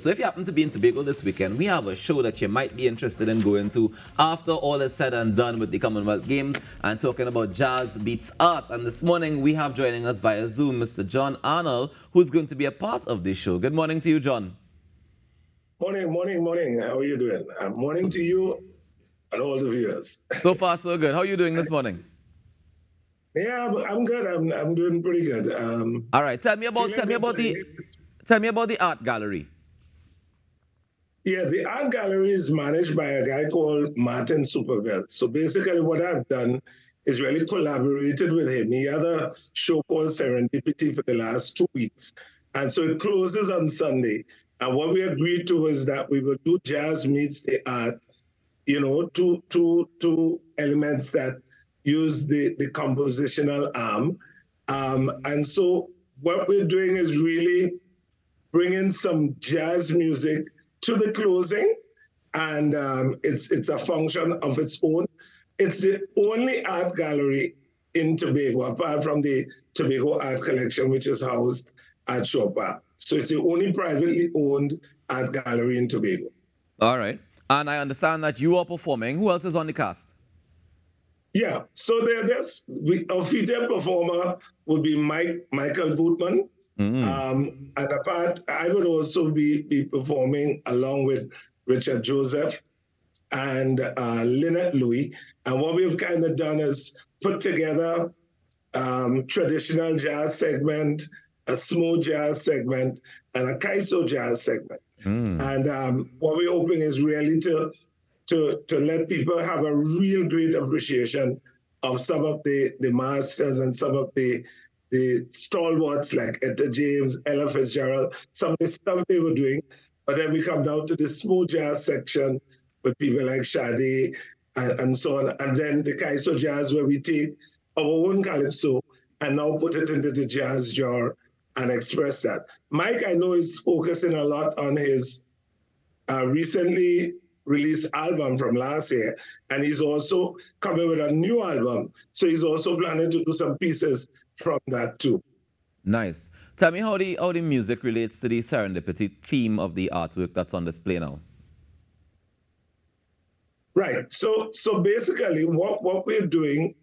So if you happen to be in Tobago this weekend, we have a show that you might be interested in going to after all is said and done with the Commonwealth Games and talking about jazz beats art. And this morning we have joining us via Zoom Mr. John Arnold, who's going to be a part of this show. Good morning to you, John. Morning. How are you doing? Morning to you and all the viewers. So far, so good. How are you doing this morning? Yeah, I'm good. I'm doing pretty good. All right. Tell me about the art gallery. Yeah, the art gallery is managed by a guy called Martin Supervelt. So basically, what I've done is really collaborated with him. He had a show called Serendipity for the last 2 weeks, and so it closes on Sunday. And what we agreed to was that we would do jazz meets the art. You know, two elements that use the compositional arm. And so what we're doing is really bringing some jazz music to the closing, and it's a function of its own. It's the only art gallery in Tobago, apart from the Tobago Art Collection, which is housed at Shaw Park. So it's the only privately owned art gallery in Tobago. All right. And I understand that you are performing. Who else is on the cast? Yeah, so our featured performer would be Michael Bootman. And apart, I would also be performing along with Richard Joseph and Lynette Louis. And what we've kind of done is put together traditional jazz segment, a smooth jazz segment, and a Kaiso jazz segment. And what we're hoping is really to let people have a real great appreciation of some of the masters and some of the stalwarts like Etta James, Ella Fitzgerald, some of the stuff they were doing. But then we come down to the smooth jazz section with people like Sade and so on. And then the Kaiso jazz, where we take our own calypso and now put it into the jazz jar and express that. Mike, I know, is focusing a lot on his recently released album from last year, and he's also coming with a new album. So he's also planning to do some pieces from that too. Nice. Tell me how the music relates to the serendipity theme of the artwork that's on display now. Right. So basically what we're doing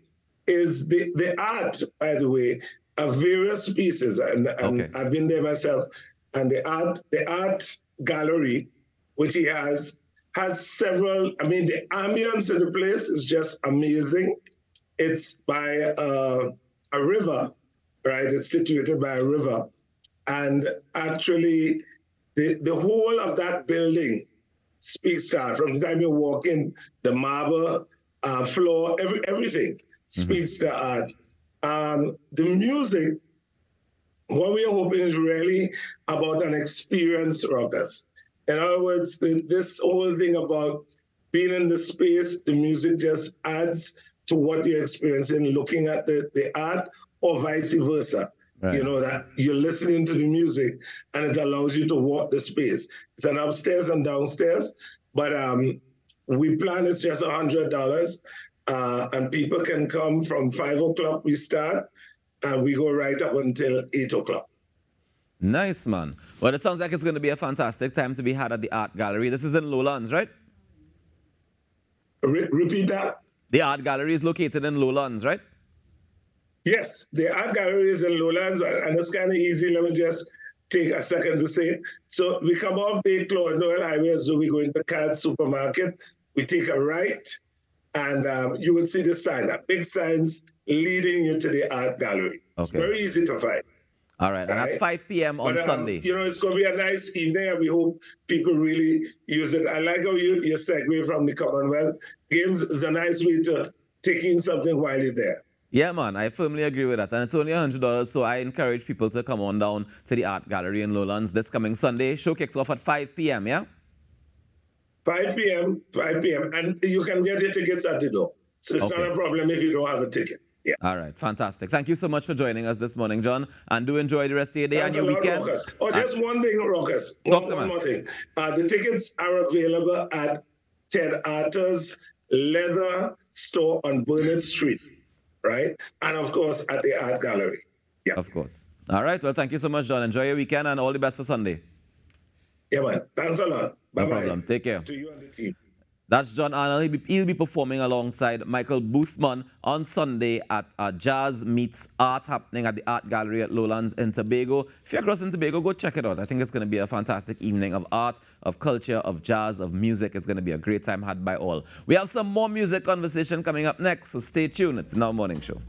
is the art, by the way, of various pieces, and Okay. I've been there myself, and the art gallery, which he has several. I mean, the ambience of the place is just amazing. It's by a river, right? It's situated by a river, and actually, the whole of that building speaks to art. From the time you walk in, the marble floor, everything speaks to art. The music, what we're hoping is really about an experience, Ruckus. In other words, this whole thing about being in the space, the music just adds to what you're experiencing, looking at the art, or vice versa. Right. You know, that you're listening to the music and it allows you to walk the space. It's an upstairs and downstairs, but we plan it's just $100, and people can come from 5 o'clock we start, and we go right up until 8 o'clock. Nice, man. Well, it sounds like it's going to be a fantastic time to be had at the art gallery. This is in Lowlands, right? Repeat that? The art gallery is located in Lowlands, right? Yes, the art gallery is in Lowlands, and it's kind of easy. Let me just take a second to say it. So we come off the Claude Noel Highway, so we go into Cad Supermarket. We take a right, and you will see the sign, big signs leading you to the art gallery. It's very easy to find. All right, and that's 5 p.m. on Sunday. You know, it's going to be a nice evening, and we hope people really use it. I like how you segue from the Commonwealth Games. It's a nice way to take in something while you're there. Yeah, man, I firmly agree with that. And it's only $100, so I encourage people to come on down to the art gallery in Lowlands this coming Sunday. Show kicks off at 5 p.m., yeah? 5 p.m., and you can get your tickets at the door. So it's not a problem if you don't have a ticket. Yeah. All right, fantastic. Thank you so much for joining us this morning, John, and do enjoy the rest of your day and your weekend. Oh, just one thing, Ruckus. One more thing. The tickets are available at Ted Arthur's Leather Store on Burnett Street, right? And of course, at the art gallery. Yeah. Of course. All right. Well, thank you so much, John. Enjoy your weekend and all the best for Sunday. Yeah, man. Thanks a lot. Bye-bye. No problem. Take care. To you and the team. That's John Arnold. He'll be performing alongside Michael Boothman on Sunday at Jazz Meets Art happening at the Art Gallery at Lowlands in Tobago. If you're across in Tobago, go check it out. I think it's going to be a fantastic evening of art, of culture, of jazz, of music. It's going to be a great time had by all. We have some more music conversation coming up next, so stay tuned. It's the Now Morning Show.